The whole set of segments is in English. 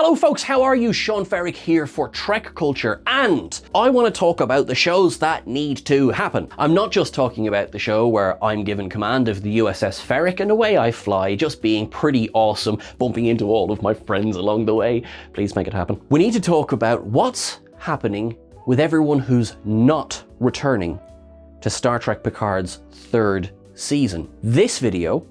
Hello folks, how are you? Sean Ferrick here for Trek Culture, and I want to talk about the shows that need to happen. I'm not just talking about the show where I'm given command of the USS Ferrick and away I fly, just being pretty awesome, bumping into all of my friends along the way. Please make it happen. We need to talk about what's happening with everyone who's not returning to Star Trek Picard's third season. This video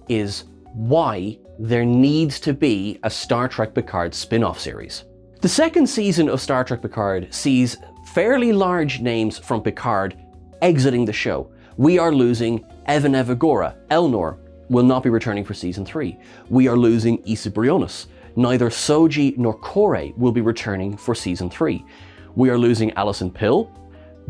is why there needs to be a Star Trek Picard spin-off series. The second season of Star Trek Picard sees fairly large names from Picard exiting the show. We are losing Evan Evagora. Elnor will not be returning for season 3. We are losing Issa Briones. Neither Soji nor Kore will be returning for season 3. We are losing Alison Pill.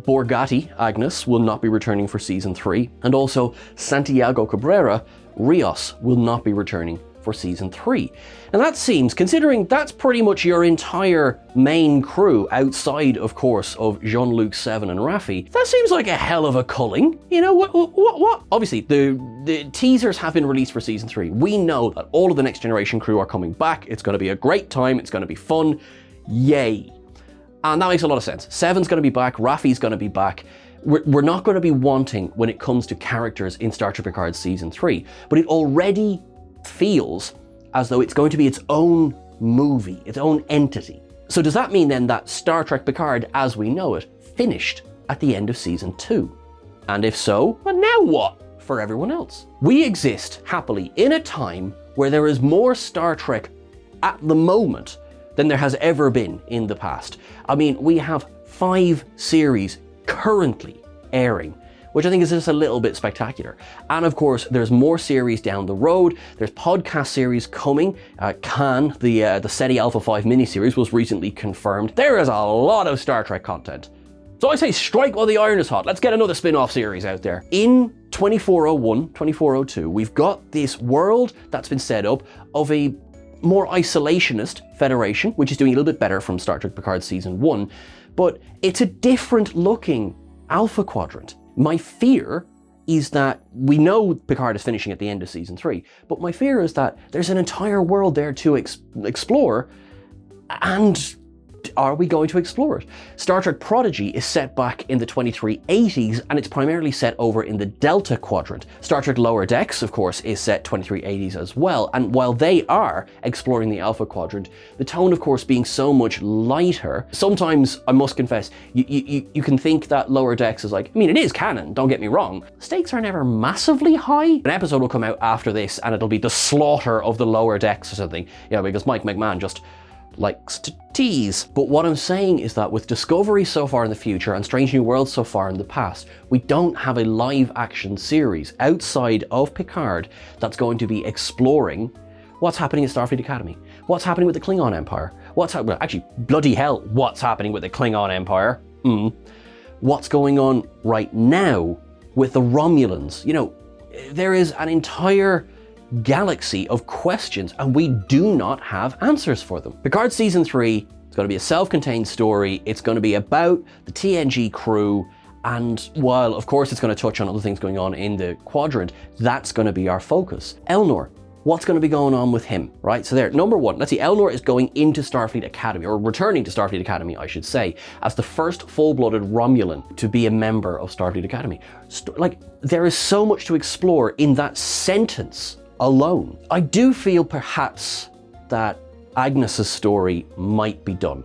Borgatti Agnes will not be returning for season 3. And also Santiago Cabrera Rios will not be returning for season 3. And that seems, considering that's pretty much your entire main crew outside, of course, of Jean-Luc, Seven and Raffi, that seems like a hell of a culling. You know, what? Obviously, the teasers have been released for season 3. We know that all of the Next Generation crew are coming back. It's going to be a great time. It's going to be fun. Yay. And that makes a lot of sense. Seven's going to be back. Raffi's going to be back. We're not going to be wanting when it comes to characters in Star Trek Picard season 3, but it already feels as though it's going to be its own movie, its own entity. So does that mean then that Star Trek Picard as we know it finished at the end of season 2? And if so, well, now what for everyone else? We exist happily in a time where there is more Star Trek at the moment than there has ever been in the past. I mean, we have 5 series currently airing, which I think is just a little bit spectacular. And of course, there's more series down the road. There's podcast series coming. Khan, the SETI Alpha 5 miniseries was recently confirmed. There is a lot of Star Trek content. So I say strike while the iron is hot. Let's get another spin-off series out there. In 2401, 2402, we've got this world that's been set up of a more isolationist Federation, which is doing a little bit better from Star Trek Picard season 1, but it's a different looking Alpha Quadrant. My fear is that we know Picard is finishing at the end of season 3, but my fear is that there's an entire world there to explore, and are we going to explore it? Star Trek Prodigy is set back in the 2380s, and it's primarily set over in the Delta Quadrant. Star Trek Lower Decks, of course, is set 2380s as well, and while they are exploring the Alpha Quadrant, the tone, of course, being so much lighter, sometimes, I must confess, you can think that Lower Decks is like, I mean, it is canon, don't get me wrong. Stakes are never massively high. An episode will come out after this, and it'll be the slaughter of the Lower Decks or something, you know, because Mike McMahon just likes to tease. But what I'm saying is that with Discovery so far in the future and Strange New Worlds so far in the past, we don't have a live action series outside of Picard that's going to be exploring what's happening at Starfleet Academy, what's happening with the Klingon Empire, well, actually, bloody hell, what's happening with the Klingon Empire, what's going on right now with the Romulans. You know, there is an entire galaxy of questions and we do not have answers for them. Picard season 3 is going to be a self-contained story. It's going to be about the TNG crew, and while of course it's going to touch on other things going on in the quadrant, that's going to be our focus. Elnor, what's going to be going on with him, right? So there, number one, let's see, Elnor is going into Starfleet Academy, or returning to Starfleet Academy, I should say, as the first full-blooded Romulan to be a member of Starfleet Academy. Like, there is so much to explore in that sentence alone. I do feel perhaps that Agnes's story might be done.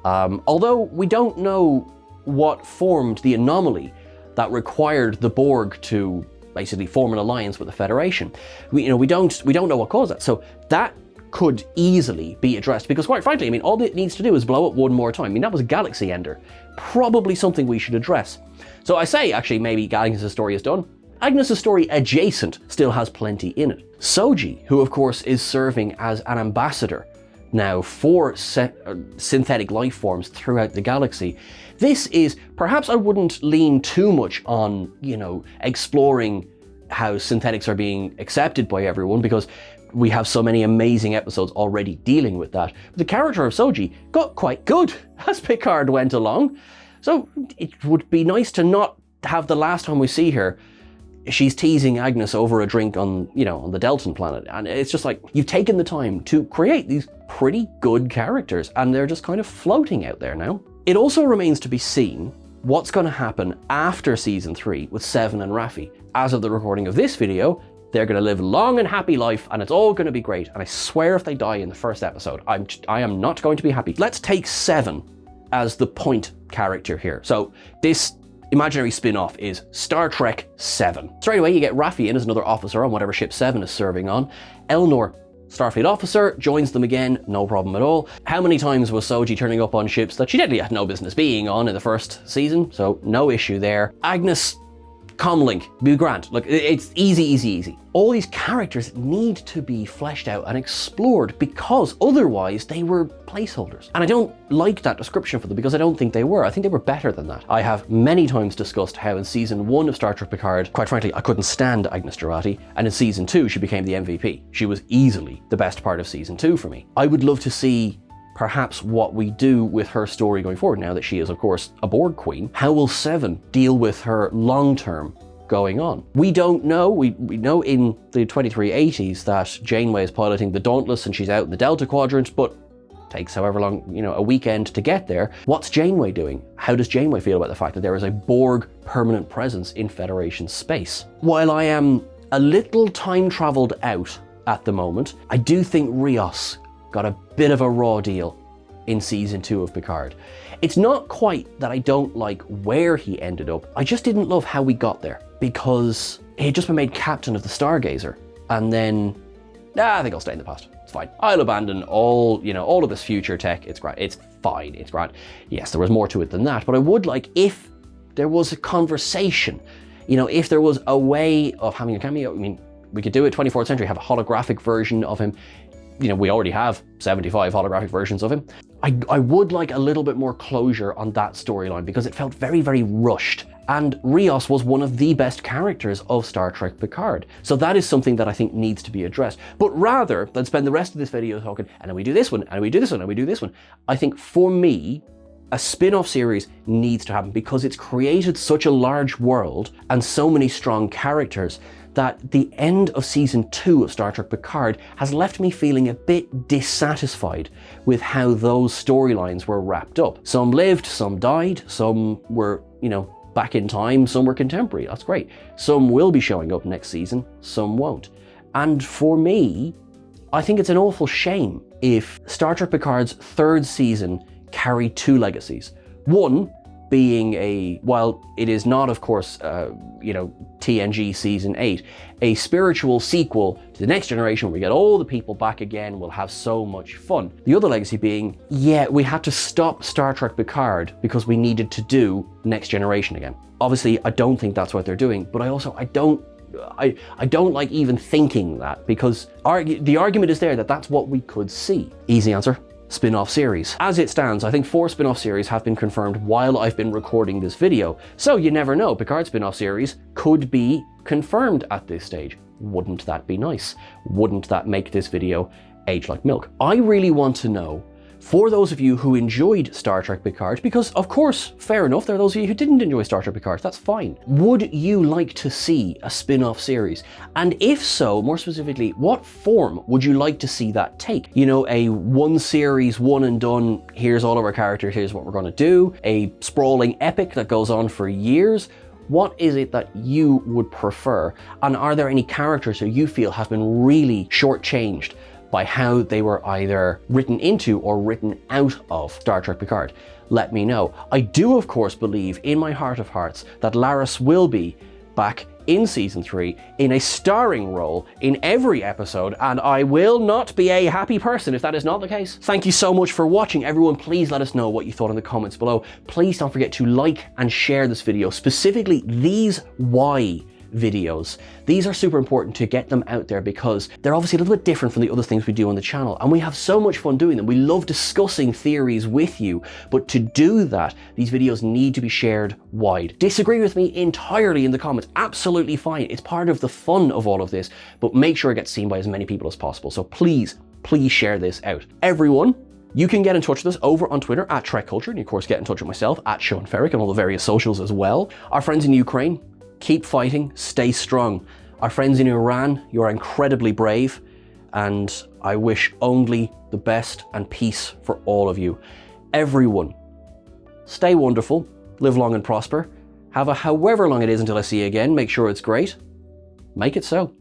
Although we don't know what formed the anomaly that required the Borg to basically form an alliance with the Federation. We don't know what caused that. So that could easily be addressed, because quite frankly, I mean, all it needs to do is blow up one more time. I mean, that was a galaxy ender. Probably something we should address. So I say, actually, maybe Agnes's story is done. Agnes's story adjacent still has plenty in it. Soji, who of course is serving as an ambassador now for synthetic life forms throughout the galaxy. This is, perhaps I wouldn't lean too much on, you know, exploring how synthetics are being accepted by everyone, because we have so many amazing episodes already dealing with that. But the character of Soji got quite good as Picard went along. So it would be nice to not have the last time we see her she's teasing Agnes over a drink on, on the Delton planet. And it's just like, you've taken the time to create these pretty good characters and they're just kind of floating out there now. It also remains to be seen what's going to happen after season 3 with Seven and Raffi. As of the recording of this video, they're going to live a long and happy life and it's all going to be great. And I swear if they die in the first episode, I am not going to be happy. Let's take Seven as the point character here. So this imaginary spin-off is Star Trek 7. Straight away you get Raffi in as another officer on whatever ship 7 is serving on. Elnor, Starfleet officer, joins them again, no problem at all. How many times was Soji turning up on ships that she definitely had no business being on in the first season, so no issue there. Agnes, Comlink, be grand. Look, it's easy, easy, easy. All these characters need to be fleshed out and explored because otherwise they were placeholders. And I don't like that description for them because I don't think they were. I think they were better than that. I have many times discussed how in season 1 of Star Trek Picard, quite frankly, I couldn't stand Agnes Jurati, and in season 2 she became the MVP. She was easily the best part of season 2 for me. I would love to see perhaps what we do with her story going forward now that she is, of course, a Borg queen. How will Seven deal with her long-term going on? We don't know. We know in the 2380s that Janeway is piloting the Dauntless and she's out in the Delta Quadrant, but takes however long, a weekend to get there. What's Janeway doing? How does Janeway feel about the fact that there is a Borg permanent presence in Federation space? While I am a little time-traveled out at the moment, I do think Rios got a bit of a raw deal in season 2 of Picard. It's not quite that I don't like where he ended up, I just didn't love how we got there because he had just been made captain of the Stargazer and then, I think I'll stay in the past. It's fine. I'll abandon all of this future tech. It's great. It's fine. It's grand. Yes, there was more to it than that, but I would like if there was a conversation, if there was a way of having a cameo. I mean, we could do it 24th century, have a holographic version of him. We already have 75 holographic versions of him. I would like a little bit more closure on that storyline because it felt very, very rushed. And Rios was one of the best characters of Star Trek Picard. So that is something that I think needs to be addressed. But rather than spend the rest of this video talking, and then we do this one, and we do this one, and we do this one, I think for me, a spin-off series needs to happen because it's created such a large world and so many strong characters that the end of season 2 of Star Trek Picard has left me feeling a bit dissatisfied with how those storylines were wrapped up. Some lived, some died, some were, back in time, some were contemporary. That's great. Some will be showing up next season, some won't. And for me, I think it's an awful shame if Star Trek Picard's 3rd season carried 2 legacies. One being while it is not, of course, TNG Season 8, a spiritual sequel to The Next Generation where we get all the people back again, we'll have so much fun. The other legacy being, we had to stop Star Trek Picard because we needed to do Next Generation again. Obviously, I don't think that's what they're doing, but I don't like even thinking that because the argument is there that that's what we could see. Easy answer. Spin-off series. As it stands, I think 4 spin-off series have been confirmed while I've been recording this video. So you never know, Picard spin-off series could be confirmed at this stage. Wouldn't that be nice? Wouldn't that make this video age like milk? I really want to know, for those of you who enjoyed Star Trek Picard, because of course, fair enough, there are those of you who didn't enjoy Star Trek Picard, that's fine. Would you like to see a spin-off series? And if so, more specifically, what form would you like to see that take? A one series, one and done, here's all of our characters, here's what we're gonna do, a sprawling epic that goes on for years. What is it that you would prefer? And are there any characters who you feel have been really shortchanged by how they were either written into or written out of Star Trek Picard? Let me know. I do, of course, believe in my heart of hearts that Laris will be back in season 3 in a starring role in every episode, and I will not be a happy person if that is not the case. Thank you so much for watching, everyone. Please let us know what you thought in the comments below. Please don't forget to like and share this video, specifically these why videos. These are super important to get them out there because they're obviously a little bit different from the other things we do on the channel, and we have so much fun doing them. We love discussing theories with you, but to do that, these videos need to be shared wide. Disagree with me entirely in the comments, absolutely fine. It's part of the fun of all of this, but make sure it gets seen by as many people as possible. So please share this out. Everyone, you can get in touch with us over on Twitter at Trek Culture, and you of course get in touch with myself at Sean Ferrick and all the various socials as well. Our friends in Ukraine, keep fighting, stay strong. Our friends in Iran, you are incredibly brave, and I wish only the best and peace for all of you. Everyone, stay wonderful, live long and prosper. Have a however long it is until I see you again. Make sure it's great. Make it so.